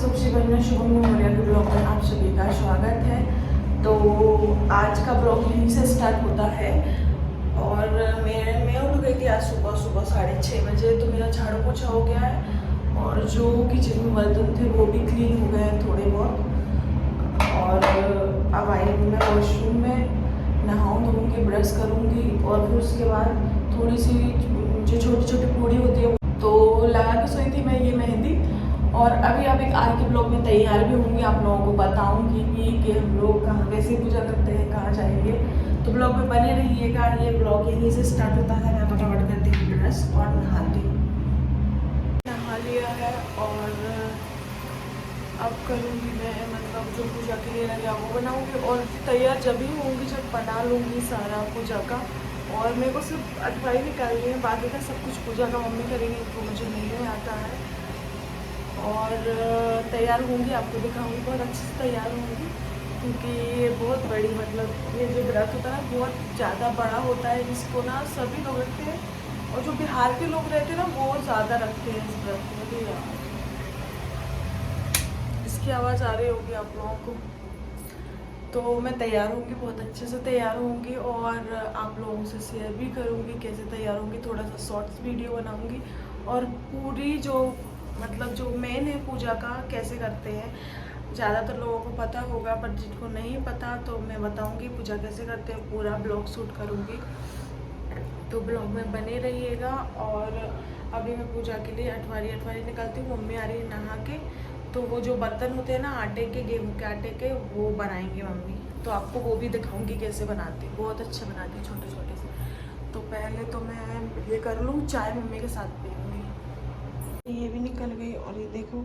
सुबह शुभम मौर्य के ब्लॉग में आप सभी का स्वागत है। तो आज का ब्लॉग यहीं से स्टार्ट होता है और मैं उठ गई थी आज सुबह 6:30 बजे। तो मेरा झाड़ू पोछा हो गया है और जो किचन में बर्तन थे वो भी क्लीन हो गए हैं थोड़े बहुत। और अब आई हूँ मैं वॉशरूम में, नहाऊँ धोऊँगी, ब्रश करूँगी और फिर उसके बाद थोड़ी सी जो छोटी छोटी पूड़ी होती है तो लगा के सोई थी मैं ये मेहंदी। और अभी अब एक आज के ब्लॉग में तैयार भी होंगी, आप लोगों को बताऊंगी कि हम लोग कहाँ कैसे पूजा करते हैं, कहाँ जाएंगे। तो ब्लॉग में बने रहिएगा। ये ब्लॉग यहीं से स्टार्ट होता है। मैं फटाफट करती हूँ ब्रश और नहाती हूँ। नहा लिया है और अब करूँगी मैं मतलब जो पूजा के लिए लगे वो बनाऊँगी और तैयार जब भी होंगी जब बना लूँगी सारा पूजा का। और मेरे को सिर्फ अठवाई निकालनी है, बाकी का सब कुछ पूजा का मम्मी करेंगे, तो मुझे नहीं आता है। और तैयार होंगी, आपको दिखाऊंगी, बहुत अच्छे से तैयार होंगी क्योंकि ये बहुत बड़ी मतलब ये जो व्रत होता है बहुत ज़्यादा बड़ा होता है, जिसको ना सभी लोग रखते हैं और जो बिहार के लोग रहते हैं ना वो ज़्यादा रखते हैं इस व्रत को। भी इसकी आवाज़ आ रही होगी आप लोगों को। तो मैं तैयार होंगी, बहुत अच्छे से तैयार होंगी और आप लोगों से शेयर भी करूंगी कैसे तैयार होंगी, थोड़ा सा शॉर्ट्स वीडियो बनाऊंगी और पूरी जो मतलब जो मेन है पूजा का कैसे करते हैं। ज़्यादातर लोगों को पता होगा पर जिनको नहीं पता तो मैं बताऊंगी पूजा कैसे करते हैं, पूरा ब्लॉग शूट करूंगी। तो ब्लॉग में बने रहिएगा। और अभी मैं पूजा के लिए अठवारी निकालती हूँ, मम्मी आ रही है नहा के। तो वो जो बर्तन होते हैं ना आटे के, गेहूं के आटे के, वो बनाएंगे मम्मी। तो आपको वो भी दिखाऊंगी कैसे बनाती, बहुत अच्छे बनाती है छोटे छोटे से। तो पहले तो मैं ये कर लूँ, चाय मम्मी के साथ पीऊँगी। ये भी निकल गई और ये देखो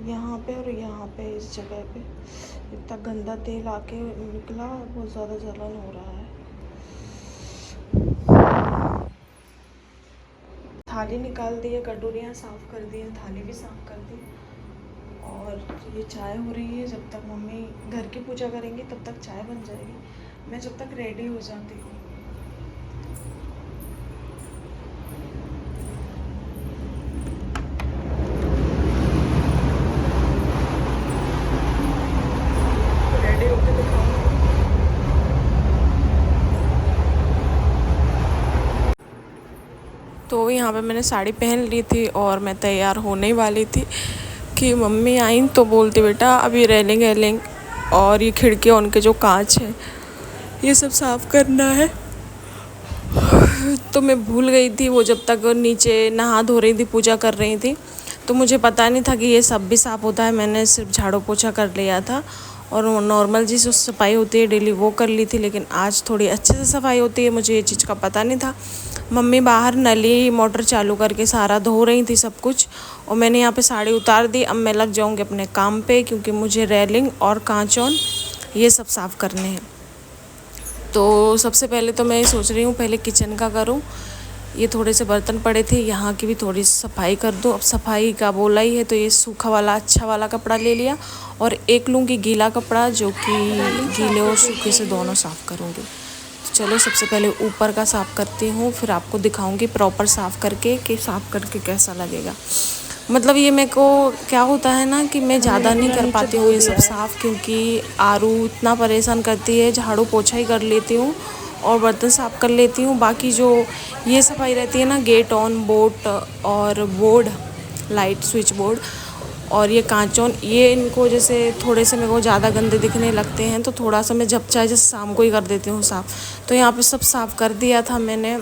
यहाँ पे और यहाँ पे इस जगह पे इतना गंदा तेल आके निकला, बहुत ज़्यादा जलन हो रहा है। थाली निकाल दी है, कटोरियाँ साफ़ कर दी हैं, थाली भी साफ़ कर दी। और ये चाय हो रही है, जब तक मम्मी घर की पूजा करेंगी तब तक चाय बन जाएगी, मैं जब तक रेडी हो जाती हूँ। रेडी होकर दिखाऊंगी। तो यहाँ पे मैंने साड़ी पहन ली थी और मैं तैयार होने वाली थी कि मम्मी आई तो बोलती बेटा अभी रेलिंग और ये खिड़कियाँ उनके जो कांच है ये सब साफ़ करना है। तो मैं भूल गई थी, वो जब तक नीचे नहा धो रही थी पूजा कर रही थी तो मुझे पता नहीं था कि ये सब भी साफ़ होता है। मैंने सिर्फ झाड़ू पोछा कर लिया था और नॉर्मल जी सफाई होती है डेली वो कर ली थी, लेकिन आज थोड़ी अच्छे से सफाई होती है, मुझे ये चीज़ का पता नहीं था। मम्मी बाहर नली मोटर चालू करके सारा धो रही थी सब कुछ और मैंने यहाँ पे साड़ी उतार दी। अब मैं लग जाऊँगी अपने काम पे क्योंकि मुझे रेलिंग और कांचौन ये सब साफ़ करने हैं। तो सबसे पहले तो मैं सोच रही हूँ पहले किचन का करूँ, ये थोड़े से बर्तन पड़े थे यहाँ की भी थोड़ी सफाई कर दूँ। अब सफाई का बोला ही है तो ये सूखा वाला अच्छा वाला कपड़ा ले लिया और एक लूँगी गीला कपड़ा जो कि गीले और सूखे से दोनों साफ़ करूँगी। तो चलो सबसे पहले ऊपर का साफ़ करती हूँ, फिर आपको दिखाऊँगी प्रॉपर साफ़ करके कि साफ़ करके कैसा लगेगा। मतलब ये मेरे को क्या होता है ना कि मैं ज़्यादा नहीं कर पाती हूँ ये सब साफ़, क्योंकि आरू इतना परेशान करती है। झाड़ू पोछा ही कर लेती हूँ और बर्तन साफ़ कर लेती हूँ, बाकी जो ये सफाई रहती है ना गेट ऑन बोर्ड और बोर्ड लाइट स्विच बोर्ड और ये कांचौन, ये इनको जैसे थोड़े से मेरे को ज़्यादा गंदे दिखने लगते हैं तो थोड़ा सा मैं जब चाहे जैसे शाम को ही कर देती हूँ साफ़। तो यहाँ पे सब साफ़ कर दिया था मैंने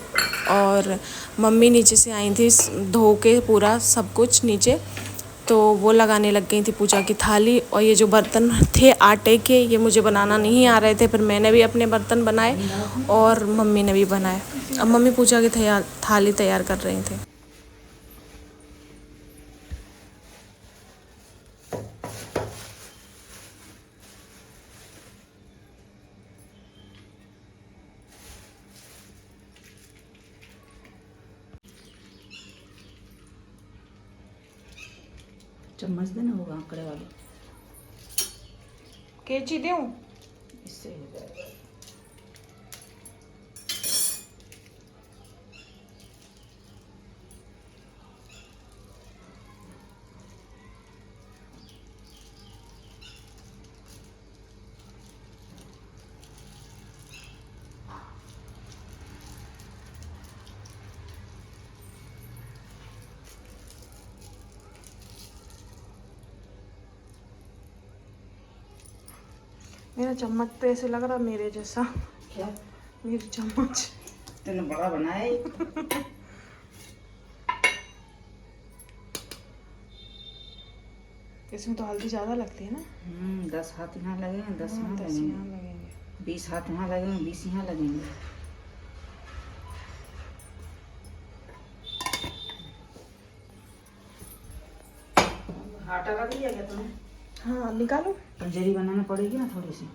और मम्मी नीचे से आई थी धो के पूरा सब कुछ नीचे, तो वो लगाने लग गई थी पूजा की थाली। और ये जो बर्तन थे आटे के ये मुझे बनाना नहीं आ रहे थे, फिर मैंने भी अपने बर्तन बनाए और मम्मी ने भी बनाए। अब मम्मी पूजा की थाली तैयार कर रही थी। चम्मच देना होगा आंकड़े वाली, कैंची दूँ? इससे हो जाएगा। मेरा चम्मच तो ऐसे लग रहा मेरे जैसा। क्या मेरी चम्मच तूने बड़ा बनाया है? इसमें तो हल्दी ज़्यादा लगती है ना। 10 हाथ यहाँ लगेंगे, 10 हाँ, यहाँ 10 लगेंगे, यहाँ लगेंगे। 20 हाथ यहाँ लगेंगे, 20 यहाँ लगेंगे। आटा रख लिया क्या तूने? हाँ, निकालो। पंजेरी बनाना पड़ेगी ना थोड़ी सी।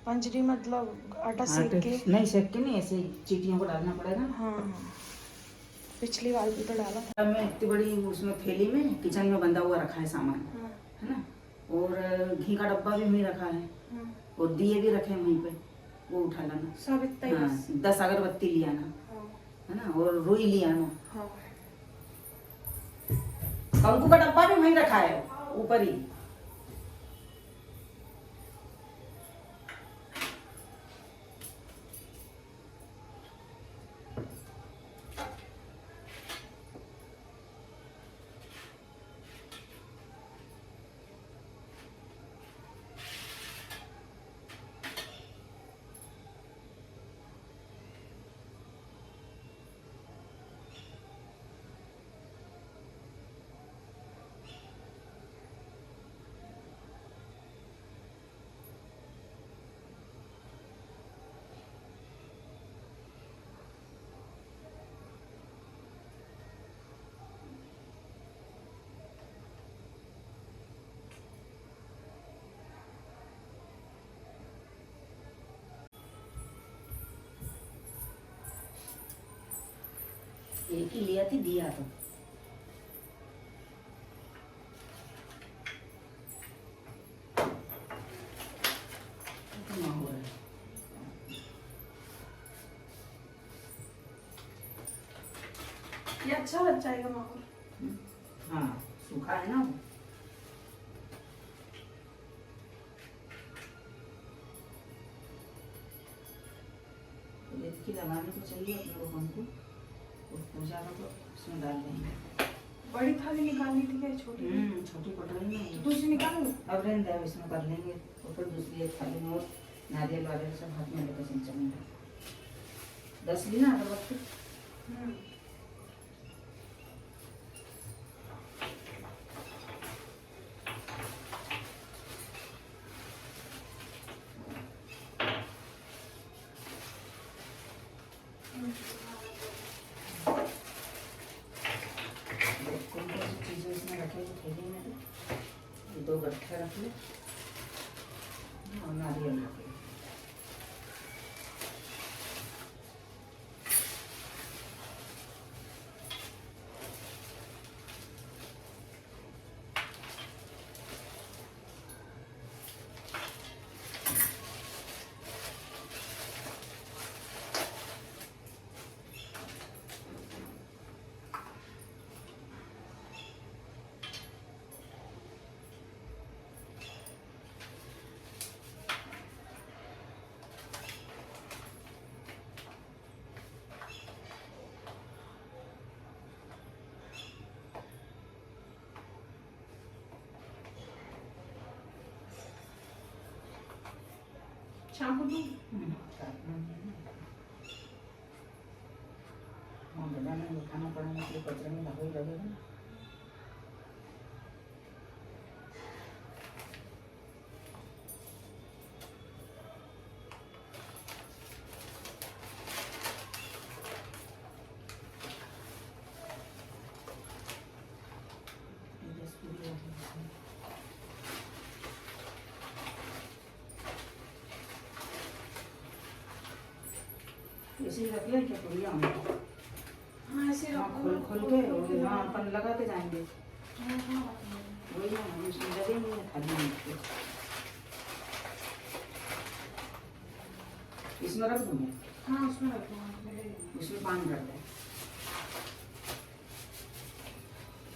पंजरी मतलब आटा सेक के? नहीं सेक के नहीं, ऐसे चीटियों को डालना पड़ेगा ना। हाँ हाँ, पिछली बार भी तो डाला था। अब मैं इतनी बड़ी उसमें थैली में किचन में बंधा हुआ रखा है सामान, हाँ है ना। और घी का डब्बा भी वहीं रखा है, हाँ, और दिए भी रखे हैं वहीं पे, वो उठा लाना। सब इतना ही हाँ, बस। 10 अगरबत्ती ले आना, हाँ है ना, और रुई ले आना। हाँ। कंकु का डब्बा भी वहीं रखा है ऊपर ही। एक ही लिया थी, दिया तो इतना हो रहा है। ये अच्छा लग जाएगा माहौल। हाँ, सूखा है ना वो। इसकी लगाने को चाहिए अपने को हमको, और पूजा का तो उसमें डाल देंगे। बड़ी थाली निकालनी थी क्या छोटी? छोटी कटोरी में तो दूसरी निकाल लो। अब रहने दे, इसमें कर लेंगे, और फिर दूसरी एक थाली में और नारियल वारियल सब हाथ में लेकर चलेंगे। 10 ली ना अगरबत्ती। कौन कौन सी चीज़ें इसमें रखेगी थैली में, तो ये 2 गट्ठे रख ले और नारियल रख ले। शाम को दूँ? खाना पड़ेगा तो कचरे में लगा ही लगेगा ना। ऐसे ही रख ले क्या बढ़िया होगा। हाँ ऐसे हाँ, रखो। खोल खोल के हाँ अपन लगाते जाएंगे। हाँ, हाँ। वही ना, हम इसमें लगेंगे खाली नहीं के। इसमें रख दूँगी। हाँ उसमें रखो। उसमें पानी रख दे।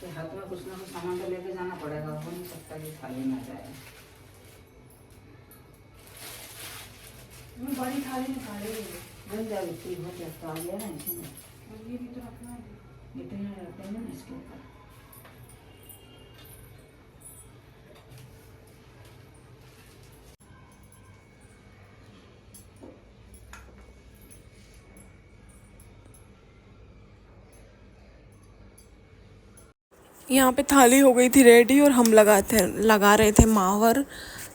तो हाथ में कुछ ना कुछ सामान तो लेके जाना पड़ेगा, हो नहीं सकता कि खाली ना जाए। बड़ी थाली निकालेंगे। बन जाए, इतनी हो जाता आ गया ना इसमें। ये भी तो रखना है। इतने रखते हैं ना इसके ऊपर। यहाँ पे थाली हो गई थी रेडी और हम लगा रहे थे मावर।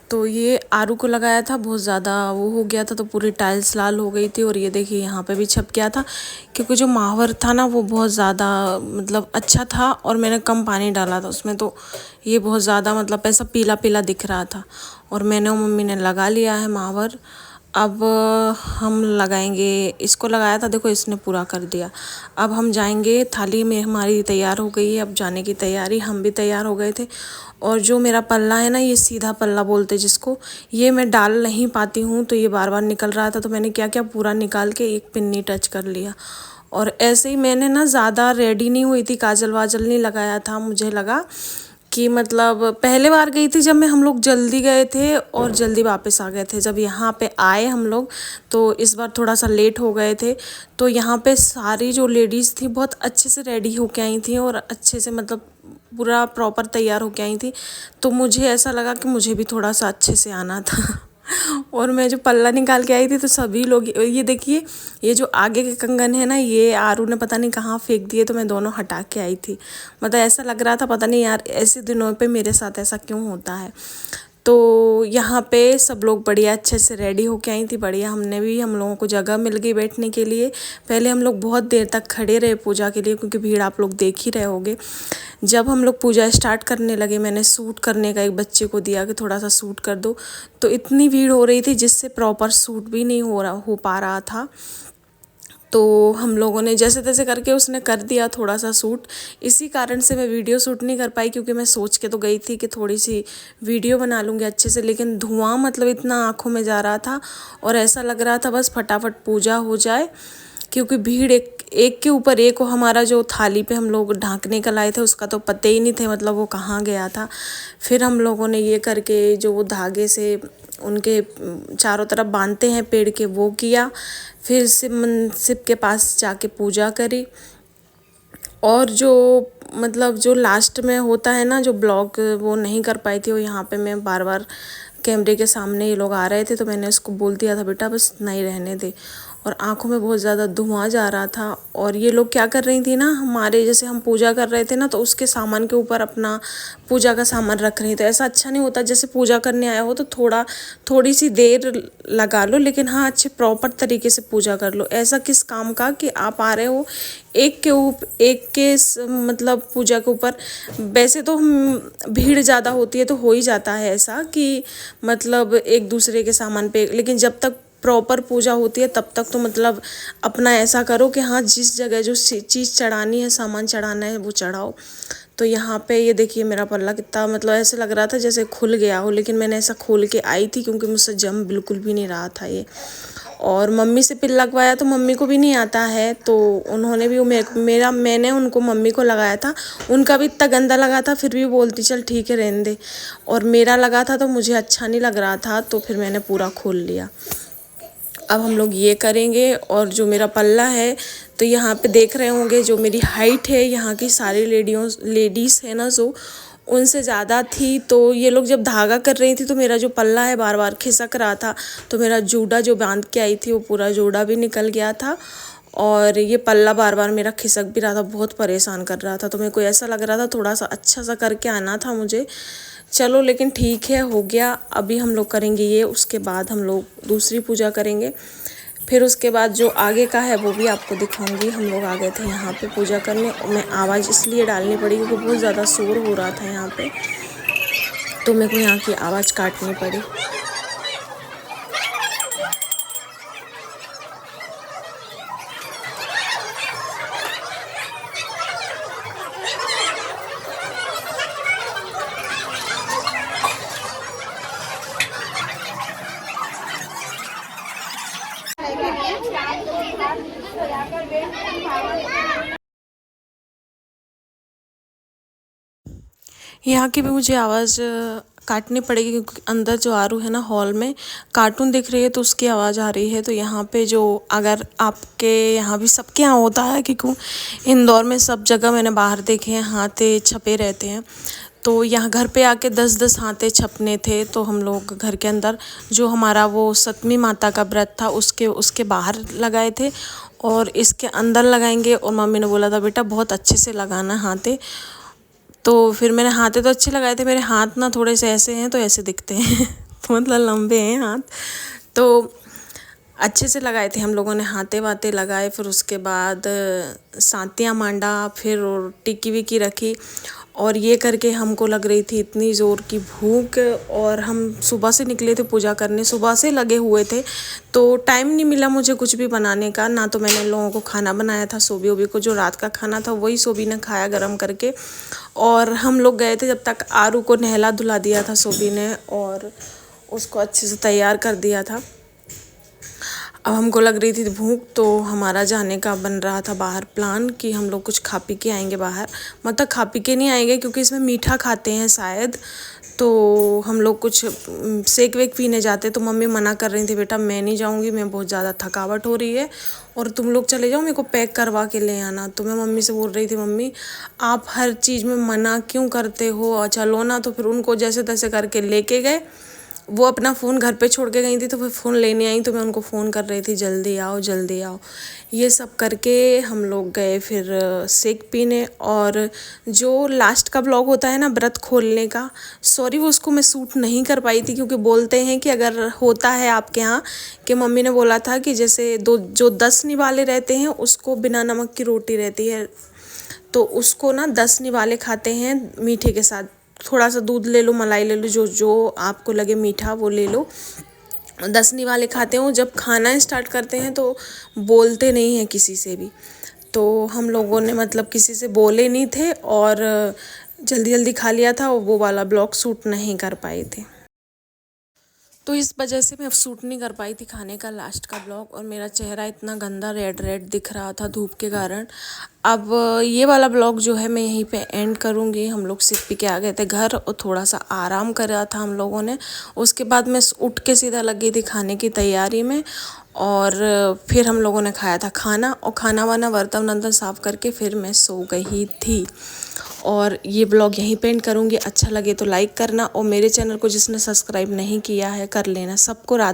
तो ये आरू को लगाया था, बहुत ज़्यादा वो हो गया था तो पूरी टाइल्स लाल हो गई थी। और ये देखिए यहाँ पे भी छप गया था, क्योंकि जो मावर था ना वो बहुत ज़्यादा मतलब अच्छा था और मैंने कम पानी डाला था उसमें, तो ये बहुत ज़्यादा मतलब ऐसा पीला पीला दिख रहा था। और मैंने और मम्मी ने लगा लिया है मावर। अब हम लगाएंगे, इसको लगाया था, देखो इसने पूरा कर दिया। अब हम जाएंगे, थाली में हमारी तैयार हो गई है, अब जाने की तैयारी। हम भी तैयार हो गए थे। और जो मेरा पल्ला है ना, ये सीधा पल्ला बोलते जिसको, ये मैं डाल नहीं पाती हूँ, तो ये बार बार निकल रहा था, तो मैंने क्या क्या पूरा निकाल के एक पिन्नी टच कर लिया। और ऐसे ही मैंने ना ज़्यादा रेडी नहीं हुई थी, काजल वाजल नहीं लगाया था। मुझे लगा कि मतलब पहले बार गई थी जब मैं, हम लोग जल्दी गए थे और जल्दी वापस आ गए थे। जब यहाँ पे आए हम लोग तो इस बार थोड़ा सा लेट हो गए थे। तो यहाँ पे सारी जो लेडीज़ थी बहुत अच्छे से रेडी होके आई थी और अच्छे से मतलब पूरा प्रॉपर तैयार होके आई थी। तो मुझे ऐसा लगा कि मुझे भी थोड़ा सा अच्छे से आना था। और मैं जो पल्ला निकाल के आई थी तो सभी लोग, ये देखिए ये जो आगे के कंगन है ना, ये आरू ने पता नहीं कहाँ फेंक दिए, तो मैं दोनों हटा के आई थी। मतलब ऐसा लग रहा था पता नहीं यार ऐसे दिनों पे मेरे साथ ऐसा क्यों होता है। तो यहाँ पे सब लोग बढ़िया अच्छे से रेडी होके आई थी, बढ़िया। हमने भी, हम लोगों को जगह मिल गई बैठने के लिए। पहले हम लोग बहुत देर तक खड़े रहे पूजा के लिए, क्योंकि भीड़ आप लोग देख ही रहे होगे। जब हम लोग पूजा स्टार्ट करने लगे, मैंने सूट करने का एक बच्चे को दिया कि थोड़ा सा सूट कर दो, तो इतनी भीड़ हो रही थी जिससे प्रॉपर सूट भी नहीं हो पा रहा था। तो हम लोगों ने जैसे तैसे करके उसने कर दिया थोड़ा सा सूट। इसी कारण से मैं वीडियो शूट नहीं कर पाई, क्योंकि मैं सोच के तो गई थी कि थोड़ी सी वीडियो बना लूँगी अच्छे से, लेकिन धुआं मतलब इतना आँखों में जा रहा था और ऐसा लग रहा था बस फटाफट पूजा हो जाए, क्योंकि भीड़ एक एक के ऊपर एक हो। हमारा जो थाली पे हम लोग ढाँकने का लाए थे उसका तो पते ही नहीं थे, मतलब वो कहाँ गया था। फिर हम लोगों ने ये करके जो वो धागे से उनके चारों तरफ बांधते हैं पेड़ के, वो किया। फिर शिव के पास जाके पूजा करी। और जो मतलब जो लास्ट में होता है ना जो ब्लॉग, वो नहीं कर पाई थी। वो यहाँ पे मैं बार बार कैमरे के सामने ये लोग आ रहे थे तो मैंने उसको बोल दिया था बेटा बस नहीं रहने दे। और आंखों में बहुत ज़्यादा धुआं जा रहा था। और ये लोग क्या कर रही थी ना, हमारे जैसे हम पूजा कर रहे थे ना, तो उसके सामान के ऊपर अपना पूजा का सामान रख रही थी। ऐसा अच्छा नहीं होता, जैसे पूजा करने आया हो तो थोड़ी सी देर लगा लो, लेकिन हाँ अच्छे प्रॉपर तरीके से पूजा कर लो। ऐसा किस काम का कि आप आ रहे हो एक के मतलब पूजा के ऊपर। वैसे तो भीड़ ज़्यादा होती है तो हो ही जाता है ऐसा कि मतलब एक दूसरे के सामान पे, लेकिन जब तक प्रॉपर पूजा होती है तब तक तो मतलब अपना ऐसा करो कि हाँ जिस जगह जो चीज़ चढ़ानी है, सामान चढ़ाना है, वो चढ़ाओ। तो यहाँ पे ये देखिए मेरा पल्ला कितना मतलब ऐसे लग रहा था जैसे खुल गया हो, लेकिन मैंने ऐसा खोल के आई थी क्योंकि मुझसे जम बिल्कुल भी नहीं रहा था ये। और मम्मी से पिन लगवाया तो मम्मी को भी नहीं आता है, तो उन्होंने भी मैंने उनको मम्मी को लगाया था। उनका भी इतना गंदा लगा था, फिर भी बोलती चल ठीक है रहने दे। और मेरा लगा था तो मुझे अच्छा नहीं लग रहा था, तो फिर मैंने पूरा खोल लिया। अब हम लोग ये करेंगे। और जो मेरा पल्ला है, तो यहाँ पे देख रहे होंगे जो मेरी हाइट है, यहाँ की सारी लेडीज़ है ना जो उनसे ज़्यादा थी। तो ये लोग जब धागा कर रही थी तो मेरा जो पल्ला है बार बार खिसक रहा था, तो मेरा जूड़ा जो बांध के आई थी वो पूरा जूड़ा भी निकल गया था। और ये पल्ला बार बार मेरा खिसक भी रहा था, बहुत परेशान कर रहा था। तो मेरे को ऐसा लग रहा था थोड़ा सा अच्छा सा करके आना था मुझे। चलो लेकिन ठीक है, हो गया। अभी हम लोग करेंगे ये, उसके बाद हम लोग दूसरी पूजा करेंगे। फिर उसके बाद जो आगे का है वो भी आपको दिखाऊंगी। हम लोग आ गए थे यहाँ पे पूजा करने, और मैं आवाज़ इसलिए डालनी पड़ी क्योंकि बहुत ज़्यादा शोर हो रहा था यहाँ पे, तो मेरे को यहाँ की आवाज़ काटनी पड़ी। यहाँ की भी मुझे आवाज़ काटनी पड़ेगी, क्योंकि अंदर जो आरू है ना हॉल में कार्टून दिख रही है तो उसकी आवाज़ आ रही है। तो यहाँ पे जो अगर आपके यहाँ भी सबके यहाँ होता है, क्योंकि इंदौर में सब जगह मैंने बाहर देखे हैं हाथे छपे रहते हैं, तो यहाँ घर पे आके 10-10 हाथे छपने थे। तो हम लोग घर के अंदर जो हमारा वो सतमी माता का व्रत था उसके बाहर लगाए थे, और इसके अंदर लगाएंगे। और मम्मी ने बोला था बेटा बहुत अच्छे से लगाना हाथे। तो फिर मैंने हाथे तो अच्छे लगाए थे, मेरे हाथ ना थोड़े से ऐसे हैं तो ऐसे दिखते हैं तो मतलब लंबे हैं हाथ, तो अच्छे से लगाए थे हम लोगों ने, हाथे वाते लगाए। फिर उसके बाद सांतियाँ मांडा, फिर टिक्की विक्की रखी, और ये करके हमको लग रही थी इतनी ज़ोर की भूख। और हम सुबह से निकले थे पूजा करने, सुबह से लगे हुए थे, तो टाइम नहीं मिला मुझे कुछ भी बनाने का। ना तो मैंने लोगों को खाना बनाया था, सोबी ओबी को जो रात का खाना था वही सोबी ने खाया गरम करके। और हम लोग गए थे, जब तक आरू को नहला धुला दिया था सोबी ने और उसको अच्छे से तैयार कर दिया था। अब हमको लग रही थी भूख, तो हमारा जाने का बन रहा था बाहर प्लान कि हम लोग कुछ खा पी के आएंगे बाहर। मतलब खा पी के नहीं आएंगे क्योंकि इसमें मीठा खाते हैं शायद, तो हम लोग कुछ शेक वेक पीने जाते। तो मम्मी मना कर रही थी, बेटा मैं नहीं जाऊंगी, मैं बहुत ज़्यादा थकावट हो रही है, और तुम लोग चले जाओ, मेरे को पैक करवा के ले आना। तो मैं मम्मी से बोल रही थी, मम्मी आप हर चीज़ में मना क्यों करते हो, चलो ना। तो फिर उनको जैसे तैसे करके लेके गए। वो अपना फ़ोन घर पे छोड़ के गई थी, तो फिर फ़ोन लेने आई, तो मैं उनको फ़ोन कर रही थी जल्दी आओ जल्दी आओ। ये सब करके हम लोग गए फिर शेक पीने। और जो लास्ट का ब्लॉग होता है ना व्रत खोलने का, सॉरी वो उसको मैं शूट नहीं कर पाई थी, क्योंकि बोलते हैं कि अगर होता है आपके यहाँ, कि मम्मी ने बोला था कि जैसे जो 10 निवाले रहते हैं उसको बिना नमक की रोटी रहती है, तो उसको ना 10 निवाले खाते हैं मीठे के साथ। थोड़ा सा दूध ले लो, मलाई ले लो, जो जो आपको लगे मीठा वो ले लो। 10 निवाले खाते हैं। जब खाना स्टार्ट करते हैं तो बोलते नहीं हैं किसी से भी, तो हम लोगों ने मतलब किसी से बोले नहीं थे और जल्दी जल्दी खा लिया था, और वो वाला ब्लॉग शूट नहीं कर पाए थे। तो इस वजह से मैं अब शूट नहीं कर पाई थी खाने का लास्ट का ब्लॉग, और मेरा चेहरा इतना गंदा रेड रेड दिख रहा था धूप के कारण। अब ये वाला ब्लॉग जो है मैं यहीं पे एंड करूँगी। हम लोग सिर्फ पी के आ गए थे घर और थोड़ा सा आराम करा था हम लोगों ने। उसके बाद मैं उठ के सीधा लग गई थी खाने की तैयारी में, और फिर हम लोगों ने खाया था खाना, और खाना वाना बर्तन वर्तन साफ़ करके फिर मैं सो गई थी। और ये ब्लॉग यहीं पे एंड करूँगी। अच्छा लगे तो लाइक करना, और मेरे चैनल को जिसने सब्सक्राइब नहीं किया है कर लेना। सबको रात